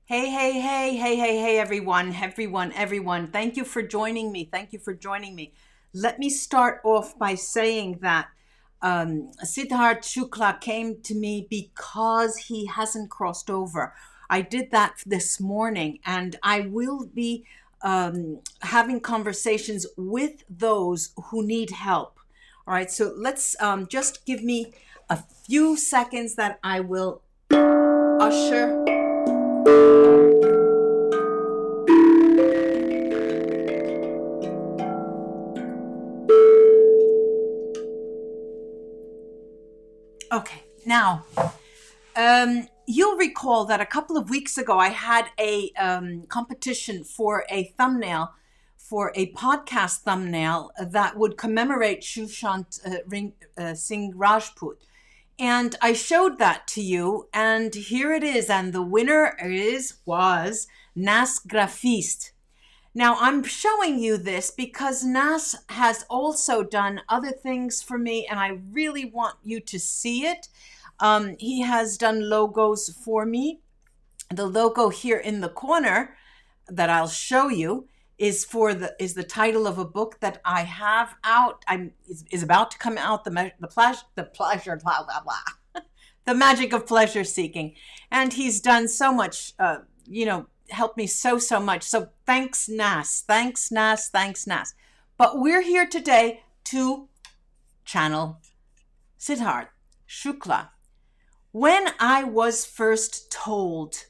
Hey, hey, hey, hey, hey, hey, everyone. Thank you for joining me. Thank you for joining me. Let me start off by saying that Sidharth Shukla came to me because he hasn't crossed over. I did that this morning, and I will be having conversations with those who need help. All right, so let's just give me a few seconds that I will usher. Okay, now you'll recall that a couple of weeks ago I had a competition for a thumbnail, for a podcast thumbnail that would commemorate Shushant Singh Rajput. And I showed that to you, and here it is. And the winner was Nas Graphiste. Now, I'm showing you this because Nas has also done other things for me, and I really want you to see it. He has done logos for me. The logo here in the corner that I'll show you is the title of a book that I have out. Is about to come out. The pleasure, blah blah blah. The magic of pleasure seeking, and he's done so much. Helped me so much. So thanks, Nas. Thanks, Nas. Thanks, Nas. But we're here today to channel Sidharth Shukla. When I was first told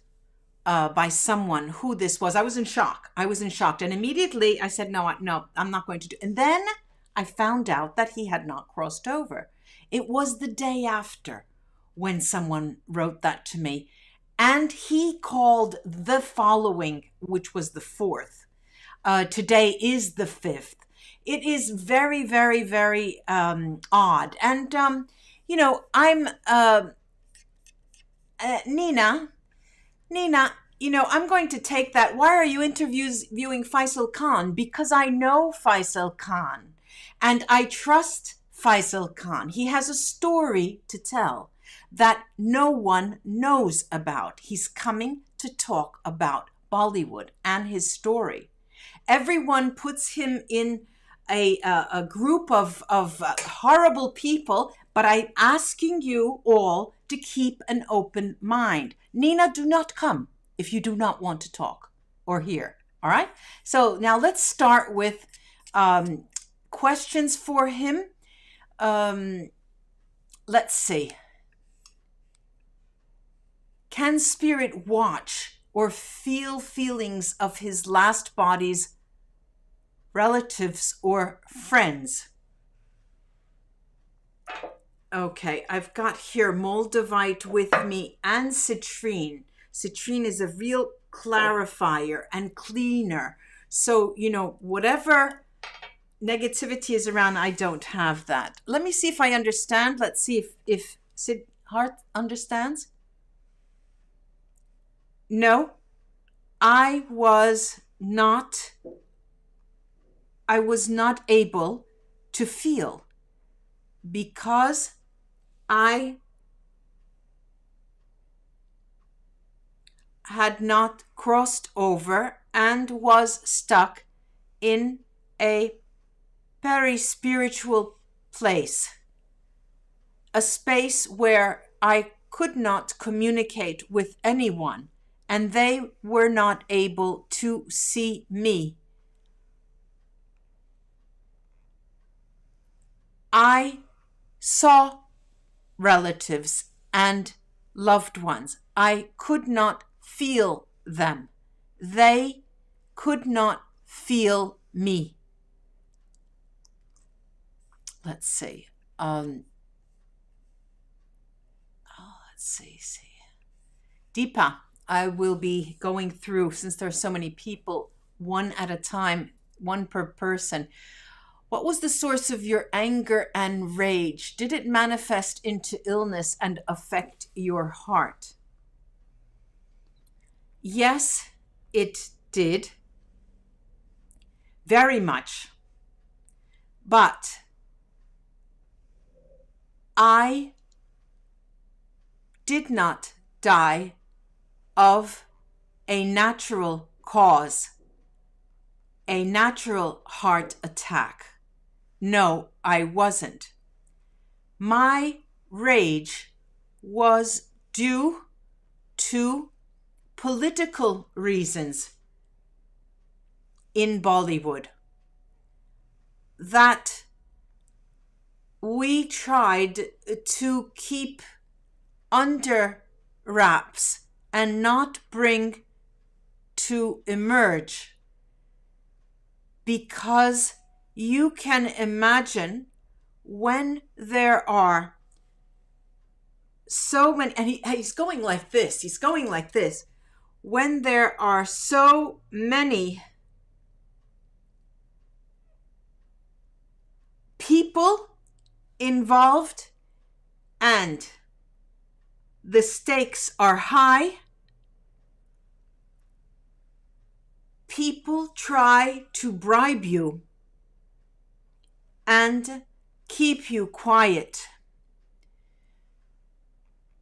by someone who this was, I was in shock. And immediately I said, no, I'm not going to do. And then I found out that he had not crossed over. It was the day after when someone wrote that to me. And he called the following, which was the 4th. Today is the 5th. It is very, very, very odd. And, I'm Nina, I'm going to take that. Why are you interviewing Faisal Khan? Because I know Faisal Khan and I trust Faisal Khan. He has a story to tell that no one knows about. He's coming to talk about Bollywood and his story. Everyone puts him in a group of horrible people, but I'm asking you all to keep an open mind. Nina, do not come if you do not want to talk or hear. All right? So now let's start with questions for him. Let's see. Can spirit watch or feel feelings of his last body's relatives or friends? Okay, I've got here Moldavite with me and citrine. Citrine is a real clarifier and cleaner. So, whatever negativity is around, I don't have that. Let me see if I understand. Let's see if Sidharth understands. No, I was not able to feel because I had not crossed over and was stuck in a very spiritual place, a space where I could not communicate with anyone, and they were not able to see me. I saw relatives and loved ones. I could not feel them. They could not feel me. Let's see. Let's see. Deepa, I will be going through, since there are so many people, one at a time, one per person. What was the source of your anger and rage? Did it manifest into illness and affect your heart? Yes, it did. Very much. But I did not die of a natural cause, a natural heart attack. No, I wasn't. My rage was due to political reasons in Bollywood that we tried to keep under wraps and not bring to emerge, because you can imagine when there are so many, and he's going like this, when there are so many people involved and the stakes are high, people try to bribe you and keep you quiet.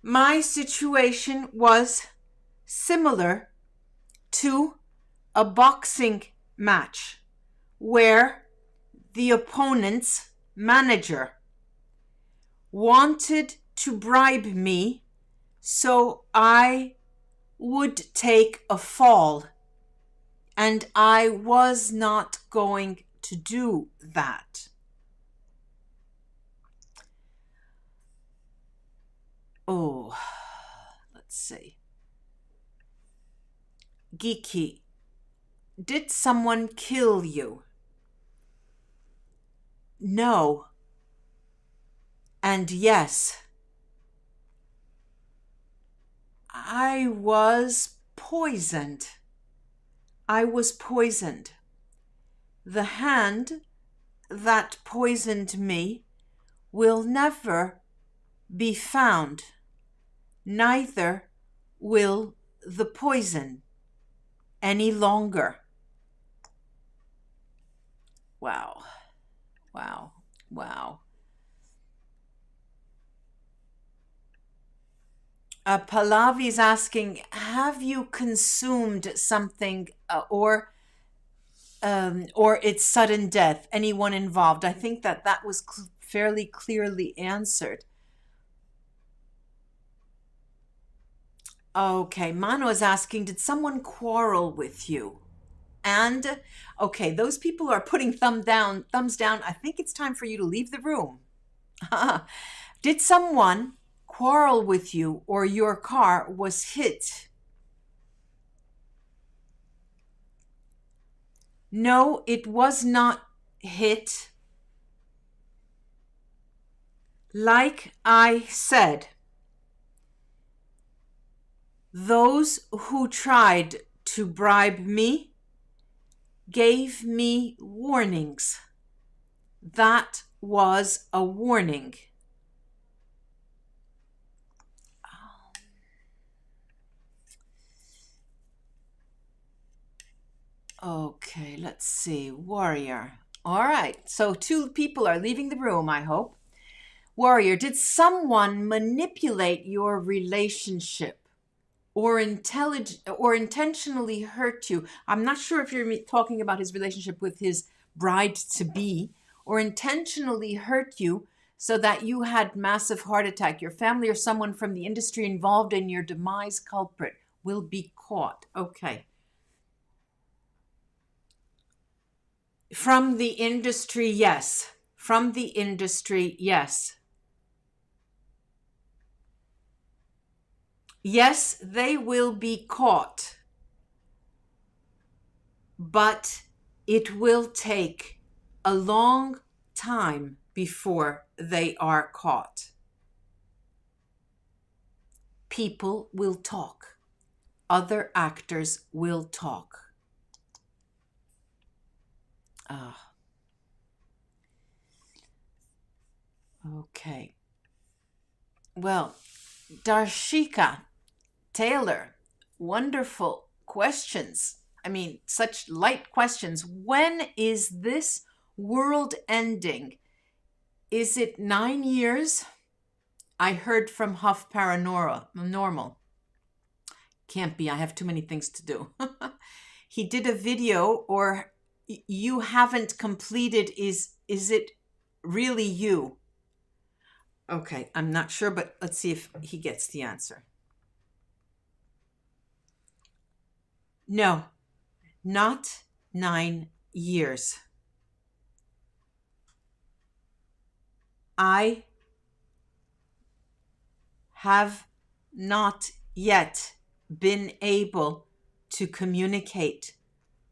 My situation was similar to a boxing match where the opponent's manager wanted to bribe me so I would take a fall, and I was not going to do that. Oh, let's see. Geeky, did someone kill you? No. And yes. I was poisoned. The hand that poisoned me will never be found. Neither will the poison any longer. Wow. Pallavi is asking, have you consumed something or it's sudden death? Anyone involved? I think that was fairly clearly answered. Okay, Mano is asking, did someone quarrel with you? And okay, those people are putting thumbs down. I think it's time for you to leave the room. Did someone quarrel with you or your car was hit? No, it was not hit. Like I said, those who tried to bribe me gave me warnings. That was a warning. Okay, let's see. Warrior. All right, so 2 people are leaving the room, I hope. Warrior, did someone manipulate your relationship or intentionally hurt you? I'm not sure if you're talking about his relationship with his bride-to-be, or intentionally hurt you so that you had massive heart attack. Your family or someone from the industry involved in your demise, culprit, will be caught. Okay. From the industry, yes. From the industry, yes. Yes, they will be caught, but it will take a long time before they are caught. People will talk. Other actors will talk. Okay. Well, Darshika Taylor, wonderful questions. I mean, such light questions. When is this world ending? Is it 9 years? I heard from Huff Paranormal. Can't be. I have too many things to do. He did a video, or you haven't completed. Is it really you? Okay, I'm not sure, but let's see if he gets the answer. No, not 9 years. I have not yet been able to communicate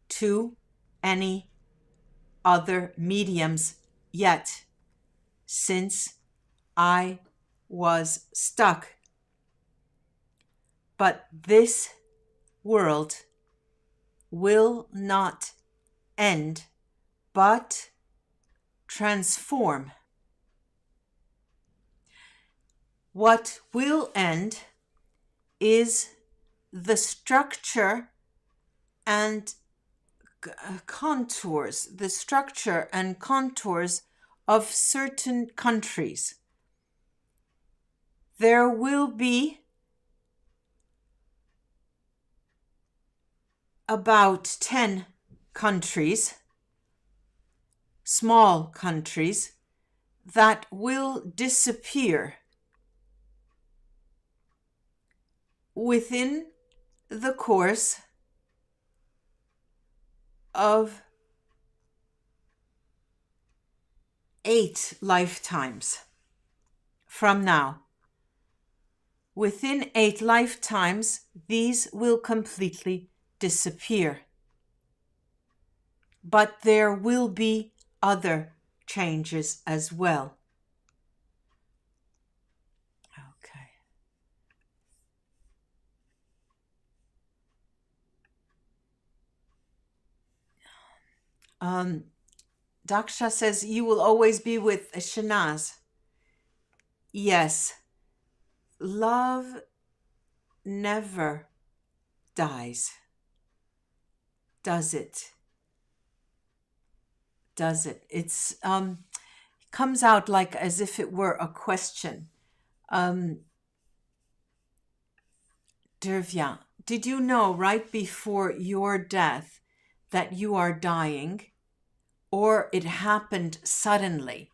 to any other mediums yet, since I was stuck. But this world will not end, but transform. What will end is the structure and contours, the structure and contours of certain countries. There will be about 10 countries, small countries, that will disappear within the course of 8 lifetimes from now. Within 8 lifetimes, these will completely disappear. But there will be other changes as well. Okay. Daksha says, you will always be with Shanaz. Yes. Love never dies. Does it? Does it? It's comes out like as if it were a question. Dervya, did you know right before your death that you are dying, or it happened suddenly?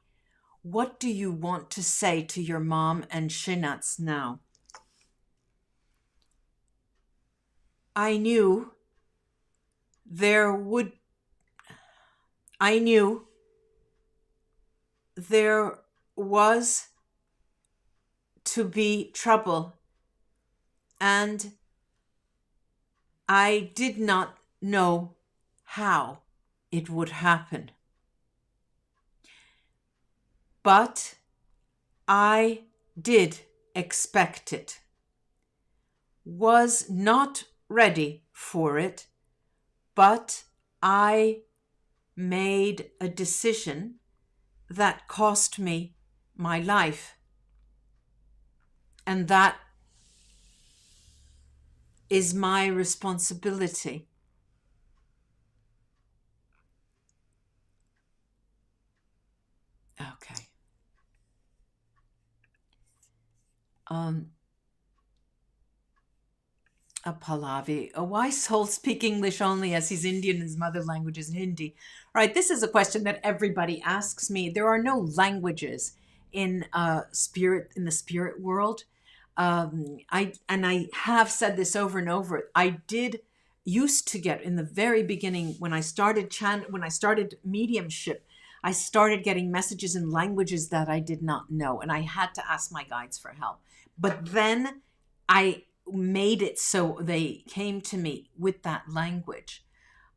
What do you want to say to your mom and Shinats now? I knew there was to be trouble, and I did not know how it would happen. But I did expect it, was not ready for it, but I made a decision that cost me my life. And that is my responsibility. Okay. A Pallavi. A wise soul speak English only, as he's Indian and his mother language is Hindi. All right, this is a question that everybody asks me. There are no languages in the spirit world. I have said this over and over. I used to get, in the very beginning when I started mediumship, I started getting messages in languages that I did not know, and I had to ask my guides for help. But then I made it so they came to me with that language.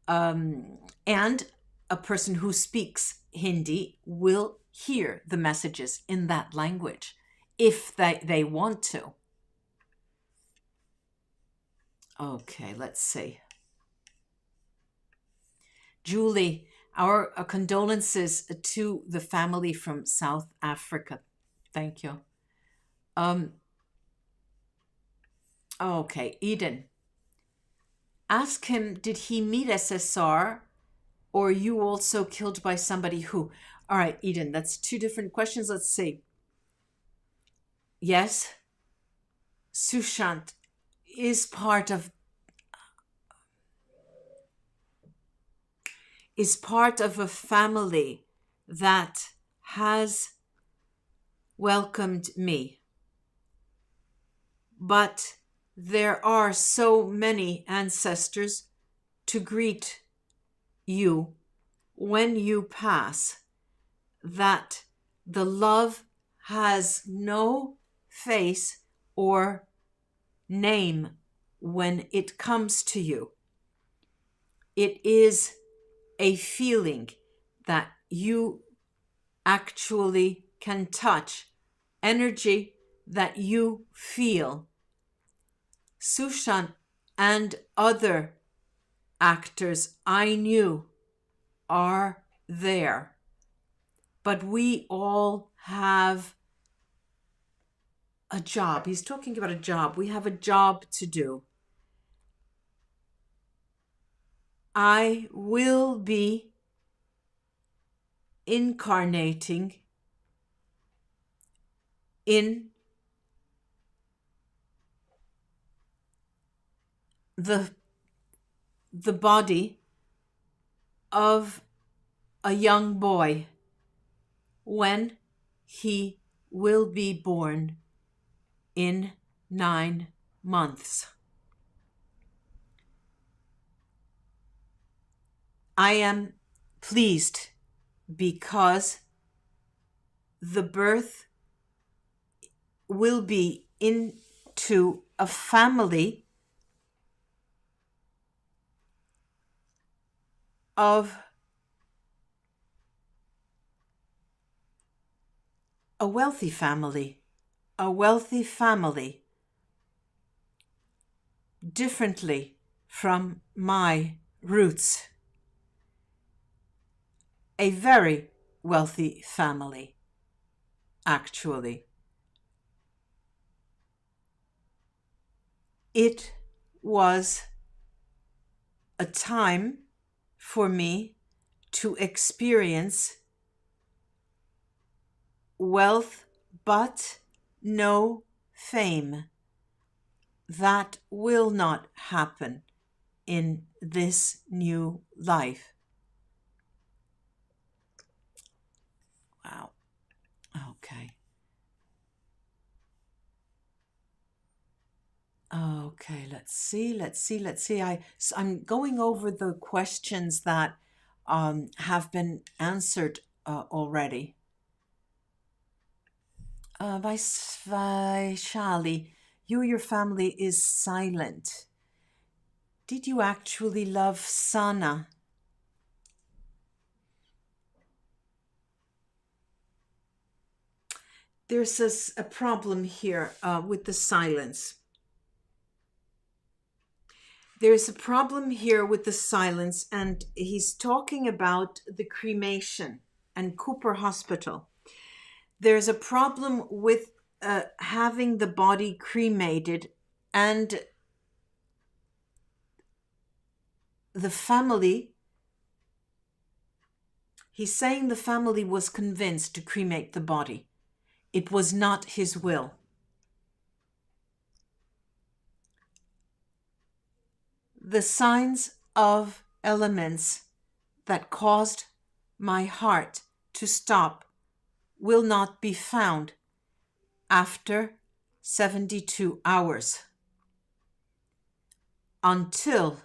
And a person who speaks Hindi will hear the messages in that language if they want to. Okay, let's see. Julie, our condolences to the family from South Africa. Thank you. Okay, Eden. Ask him, did he meet SSR, or you also killed by somebody who? All right, Eden, that's 2 different questions. Let's see. Yes. Sushant, is part of a family that has welcomed me. But there are so many ancestors to greet you when you pass that the love has no face or name when it comes to you. It is a feeling that you actually can touch, energy that you feel. Sushant and other actors I knew are there, but we all have a job. He's talking about a job. We have a job to do. I will be incarnating in the body of a young boy when he will be born in 9 months. I am pleased because the birth will be into a family of a wealthy family, differently from my roots. A very wealthy family, actually. It was a time for me to experience wealth but no fame. That will not happen in this new life. Wow. Okay. Okay, let's see. I'm going over the questions that have been answered already. Vaishali, your family is silent. Did you actually love Sana? There's a problem here with the silence. There's a problem here with the silence, and he's talking about the cremation and Cooper Hospital. There's a problem with having the body cremated, and the family, he's saying the family was convinced to cremate the body. It was not his will. The signs of elements that caused my heart to stop will not be found after 72 hours. Until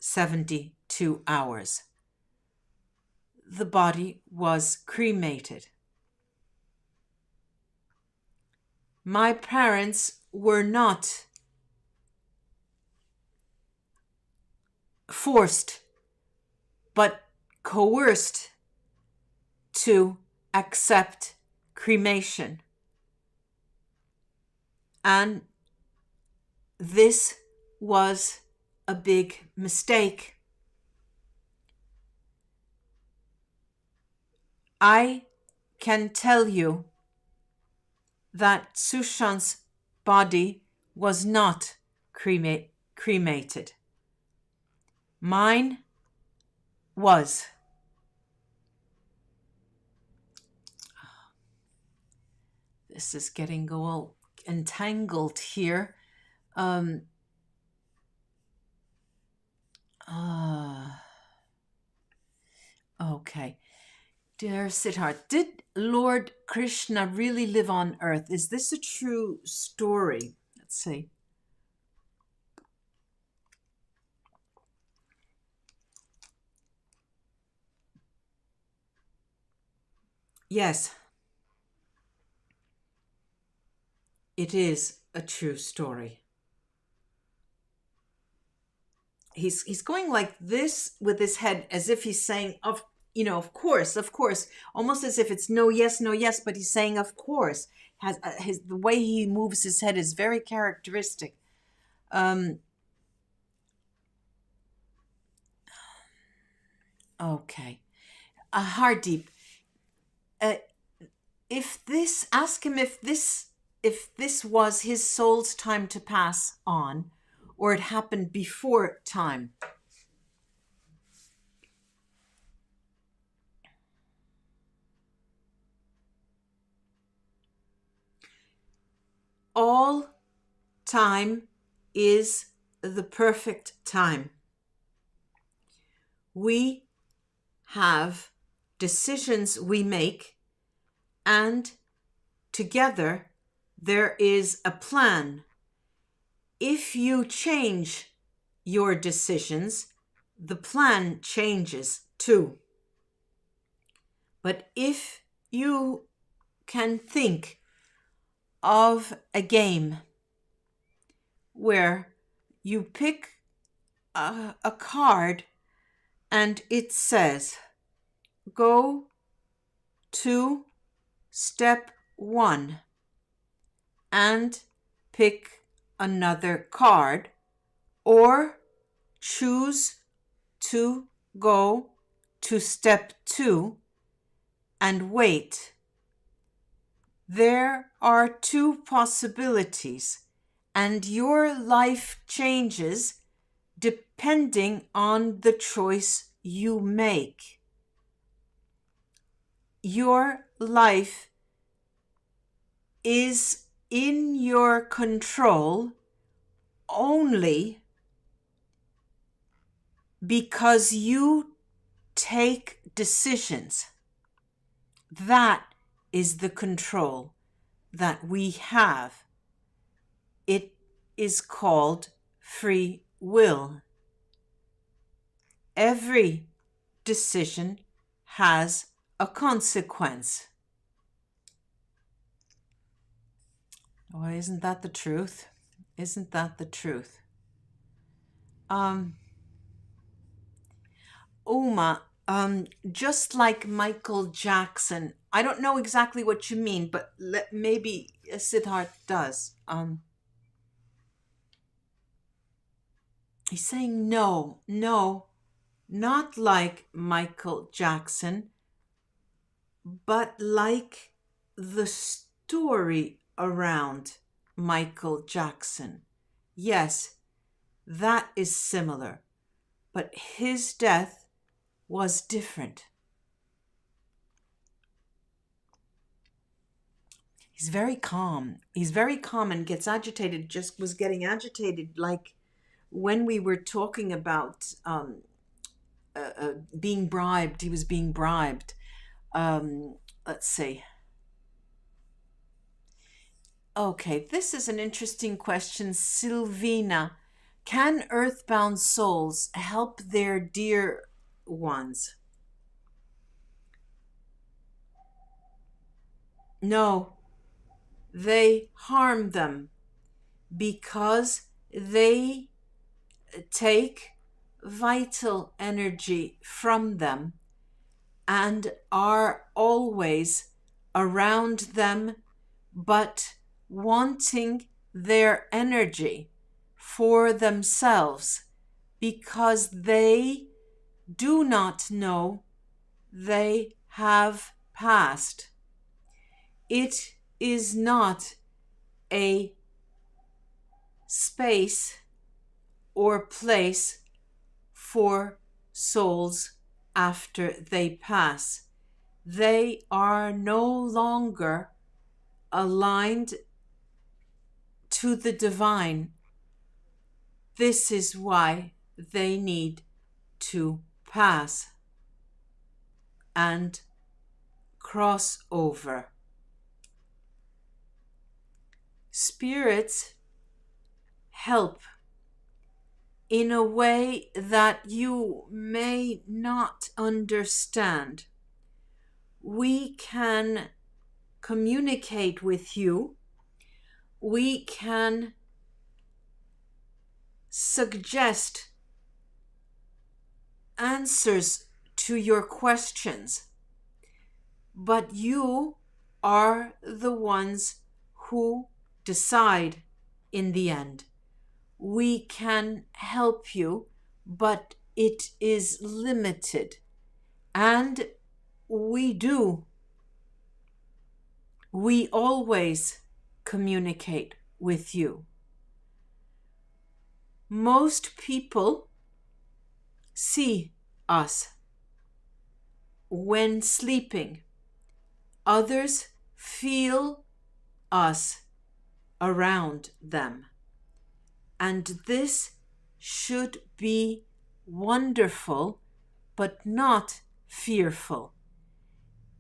72 hours. The body was cremated. My parents were not forced but coerced to accept cremation. And this was a big mistake. I can tell you that Sushant's body was not cremated. Mine was. This is getting all entangled here. Okay. Dear Siddharth, did Lord Krishna really live on Earth? Is this a true story? Let's see. Yes, it is a true story. He's going like this with his head as if he's saying, of course, almost as if it's no, yes, but he's saying, of course. Has his the way he moves his head is very characteristic. Um, okay. Hardeep, uh, if this ask him if this was his soul's time to pass on, or it happened before time. All time is the perfect time. We have decisions we make, and together there is a plan. If you change your decisions, the plan changes too. But if you can think of a game where you pick a card and it says, go to step 1 and pick another card, or choose to go to step 2 and wait. There are 2 possibilities, and your life changes depending on the choice you make. Your life is in your control only because you take decisions. That is the control that we have. It is called free will. Every decision has a consequence. Oh, isn't that the truth? Isn't that the truth? Uma, just like Michael Jackson, I don't know exactly what you mean, but maybe Siddharth does. He's saying no, not like Michael Jackson, but like the story around Michael Jackson. Yes, that is similar, but his death was different. He's very calm. He's very calm and gets agitated, just was getting agitated like when we were talking about being bribed. He was being bribed. Let's see. Okay, this is an interesting question. Sylvina, can earthbound souls help their dear ones? No, they harm them because they take vital energy from them and are always around them, but wanting their energy for themselves because they do not know they have passed. It is not a space or place for souls after they pass. They are no longer aligned to the divine. This is why they need to pass. and crossover. Spirits help in a way that you may not understand. We can communicate with you. We can suggest answers to your questions, but you are the ones who decide in the end. We can help you, but it is limited. And we always communicate with you. Most people see us when sleeping. Others feel us around them. And this should be wonderful, but not fearful.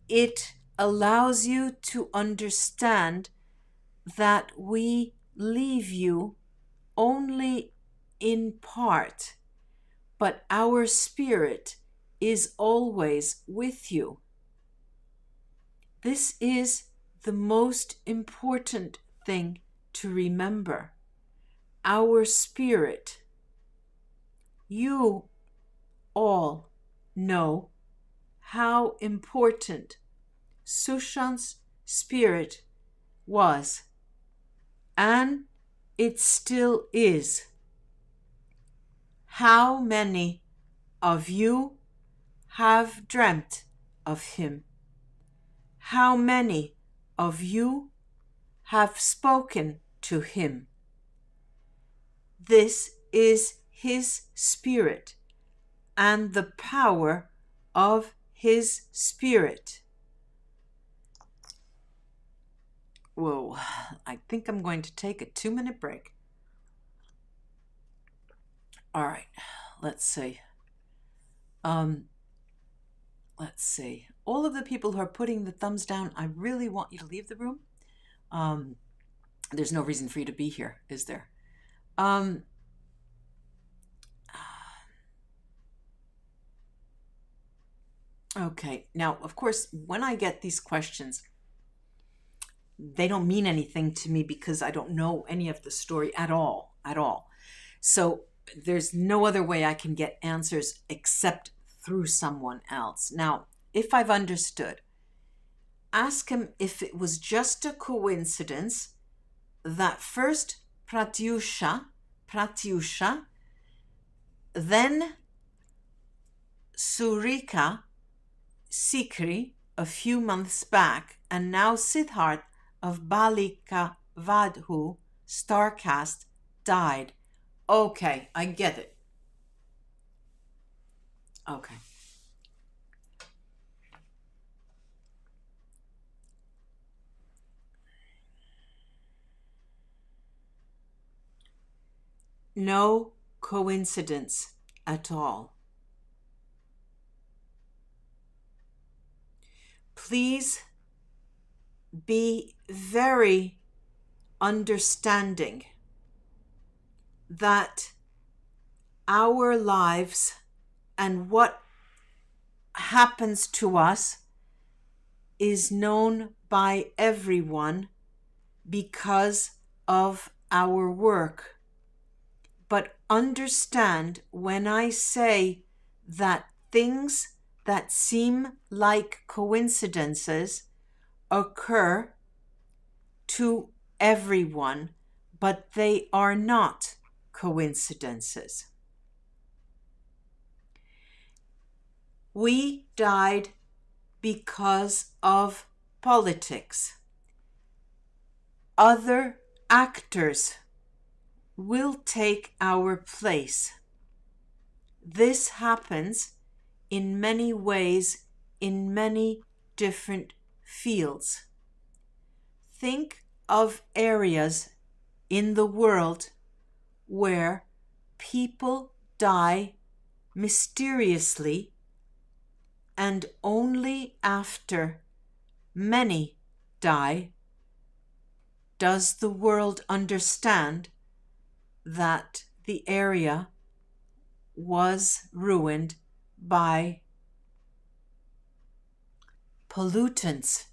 It allows you to understand that we leave you only in part, but our spirit is always with you. This is the most important thing to remember. Our spirit. You all know how important Sushant's spirit was, and it still is. How many of you have dreamt of him? How many of you have spoken to him? This is his spirit and the power of his spirit. Whoa, I think I'm going to take a 2-minute break. All right, let's see. Let's see. All of the people who are putting the thumbs down, I really want you to leave the room. There's no reason for you to be here, is there? Okay, now, of course, when I get these questions, they don't mean anything to me because I don't know any of the story at all. So there's no other way I can get answers except through someone else. Now, if I've understood, ask him if it was just a coincidence that first Pratyusha, then Surika, Sikri a few months back, and now Sidharth of Balika, Vadhu, Starcast, died. Okay, I get it. Okay. No coincidence at all. Please be very understanding that our lives and what happens to us is known by everyone because of our work. But understand when I say that things that seem like coincidences occur to everyone, but they are not coincidences. We died because of politics. Other actors will take our place. This happens in many ways, in many different fields. Think of areas in the world where people die mysteriously and only after many die does the world understand that the area was ruined by pollutants.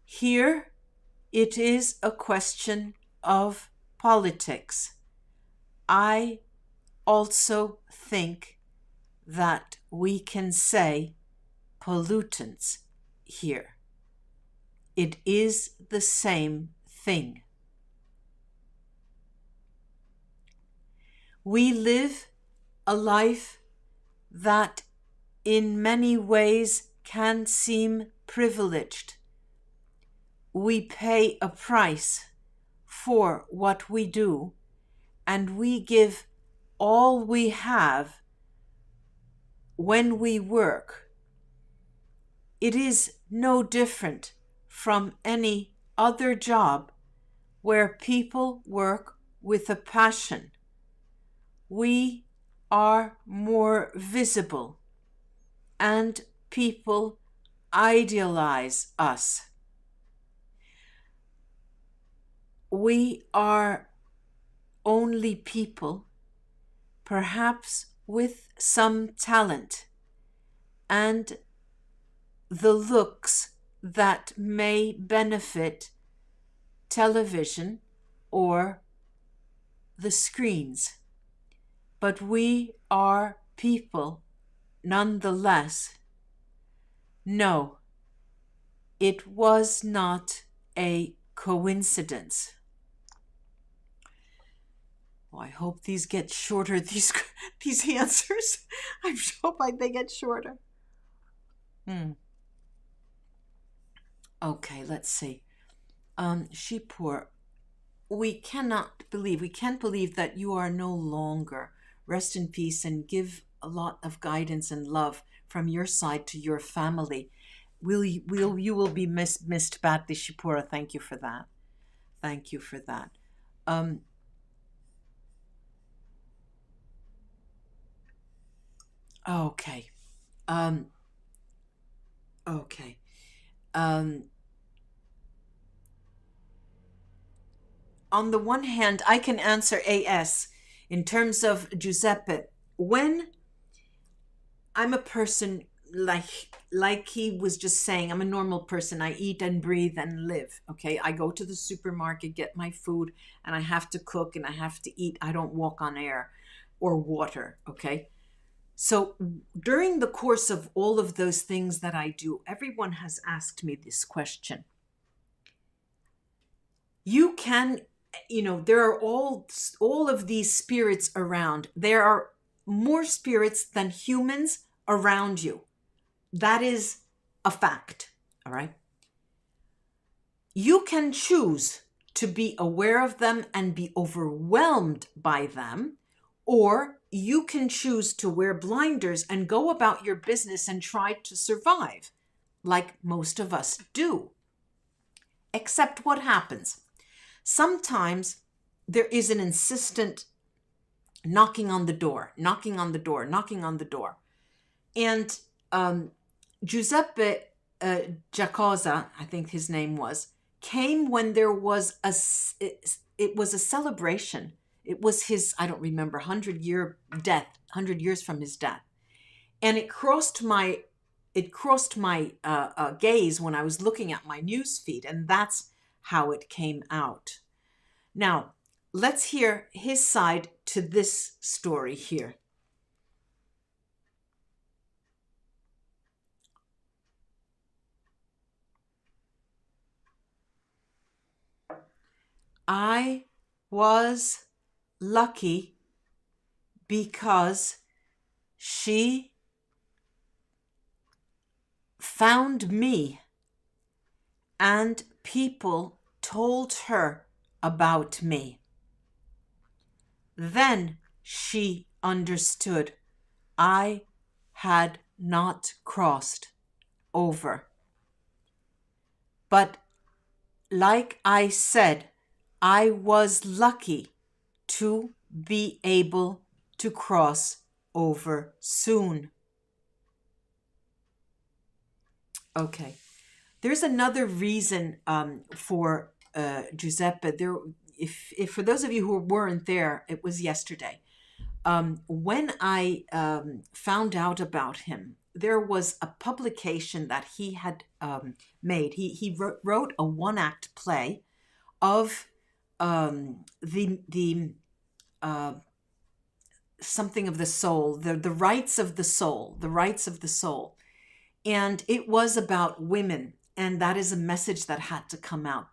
Here it is a question of politics. I also think that we can say pollutants here. It is the same thing. We live a life that in many ways can seem privileged. We pay a price for what we do, and we give all we have when we work. It is no different from any other job where people work with a passion. We are more visible, and people idealize us. We are only people, perhaps with some talent and the looks that may benefit television or the screens. But we are people nonetheless. No, it was not a coincidence. Well, I hope these get shorter, these answers. I hope they get shorter. Okay, let's see. Shipur, we can't believe that you are no longer. Rest in peace and give a lot of guidance and love from your side to your family. You will be missed badly, Shipura. Thank you for that. Thank you for that. Okay. Okay. On the one hand, I can answer AS in terms of Giuseppe. When I'm a person like he was just saying, I'm a normal person. I eat and breathe and live. Okay. I go to the supermarket, get my food, and I have to cook and I have to eat. I don't walk on air or water. Okay. So during the course of all of those things that I do, everyone has asked me this question. You can, there are all of these spirits around. There are more spirits than humans around you. That is a fact, all right? You can choose to be aware of them and be overwhelmed by them, or you can choose to wear blinders and go about your business and try to survive, like most of us do. Except what happens? Sometimes there is an insistent knocking on the door. And Giuseppe Giacosa, I think his name was, came when there was it was a celebration. It was his, I don't remember, 100-year death, 100 years from his death. And it crossed my gaze when I was looking at my news feed, and that's how it came out. Now, let's hear his side to this story here. I was lucky because she found me and people told her about me. Then she understood I had not crossed over. But like I said, I was lucky to be able to cross over soon. Okay. There's another reason for Giuseppe. If for those of you who weren't there, it was yesterday. When I found out about him, there was a publication that he had made. He wrote a one-act play of the something of the soul, the rights of the soul, the rights of the soul. And it was about women. And that is a message that had to come out.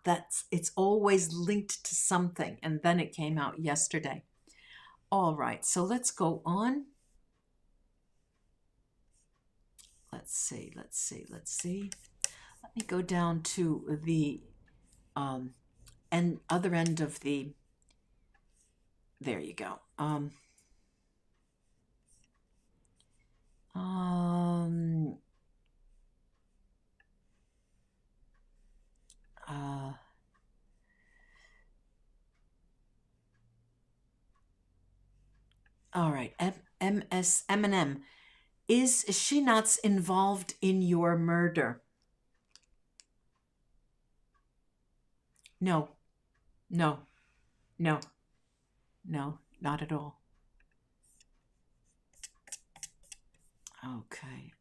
It's always linked to something. And then it came out yesterday. All right, so let's go on. Let's see. Let me go down to the other end of the, there you go. All right, Eminem. Is Shinats involved in your murder? No, no, no, no, not at all. Okay.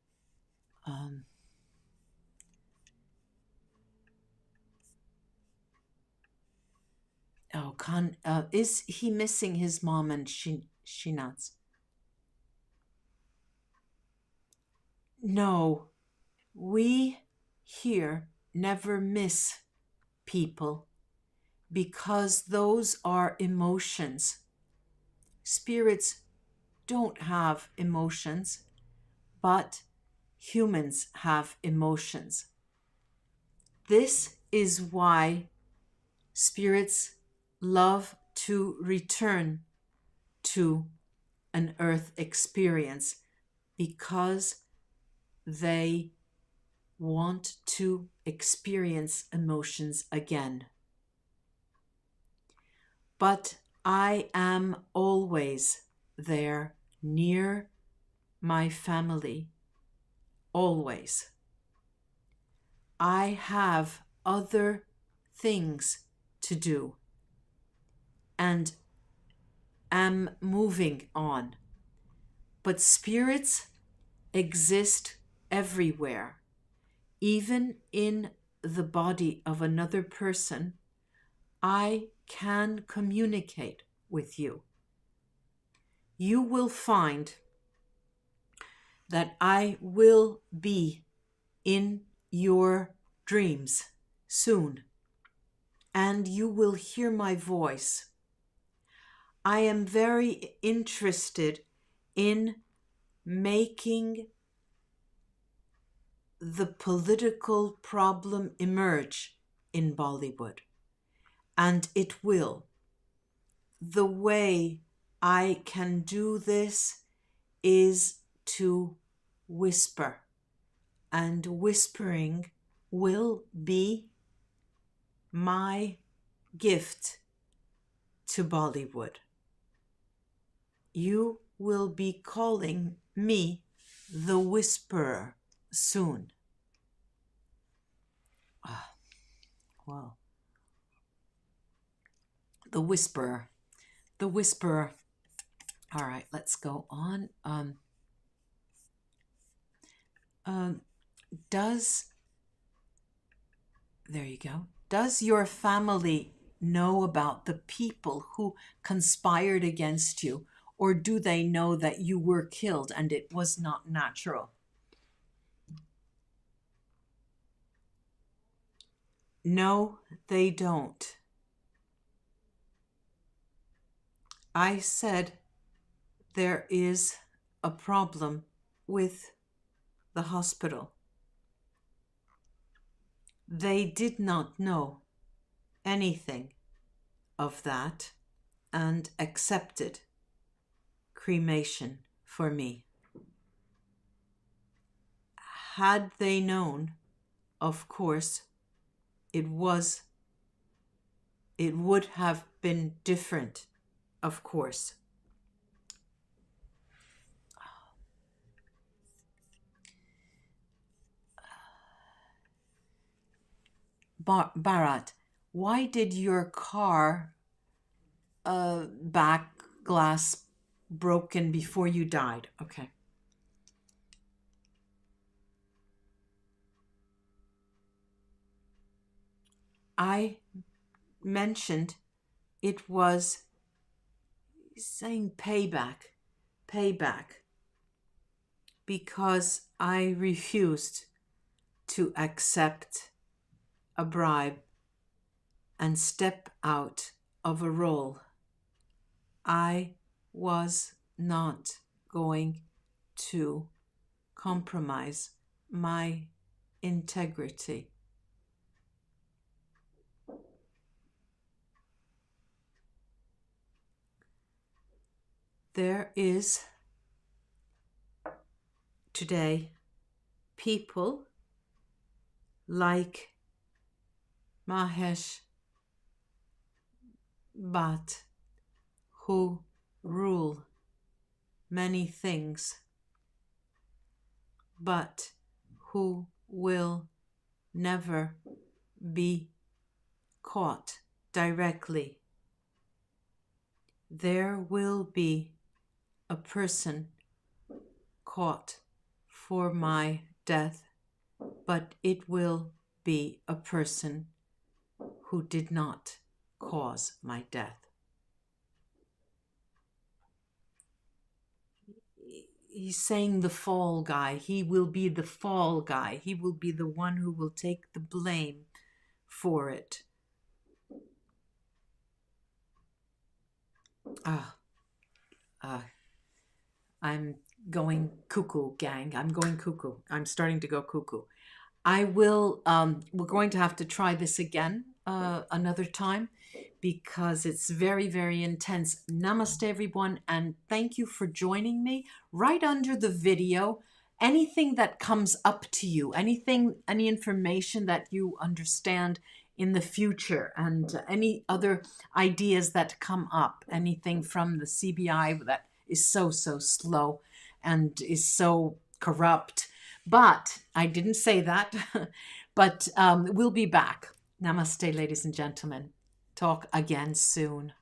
Is he missing his mom and Shinats? No, we here never miss people because those are emotions. Spirits don't have emotions, but humans have emotions. This is why spirits love to return to an earth experience, because they want to experience emotions again. But I am always there near my family, always. I have other things to do and am moving on. But spirits exist everywhere, even in the body of another person. I can communicate with you. You will find that I will be in your dreams soon, and you will hear my voice. I am very interested in making the political problem emerge in Bollywood, and it will. The way I can do this is to whisper, and whispering will be my gift to Bollywood. You will be calling me the Whisperer soon. Well, the Whisperer. The Whisperer. All right, let's go on. There you go. Does your family know about the people who conspired against you, or do they know that you were killed and it was not natural? No, they don't. I said there is a problem with the hospital. They did not know anything of that and accepted cremation for me. Had they known, of course, it would have been different, of course. Bharat, why did your car back glass broken before you died? Okay. I mentioned it was saying payback, because I refused to accept a bribe and step out of a role. I was not going to compromise my integrity. There is today people like Mahesh Bhatt who rule many things, but who will never be caught directly. There will be a person caught for my death, but it will be a person who did not cause my death. He's saying the fall guy. He will be the fall guy. He will be the one who will take the blame for it. I'm going cuckoo, gang. I'm going cuckoo. I'm starting to go cuckoo. I will, we're going to have to try this again another time because it's very, very intense. Namaste, everyone, and thank you for joining me. Right under the video, anything that comes up to you, any information that you understand in the future, and any other ideas that come up, anything from the CBI that is so slow and is so corrupt. But I didn't say that. But we'll be back. Namaste, ladies and gentlemen. Talk again soon.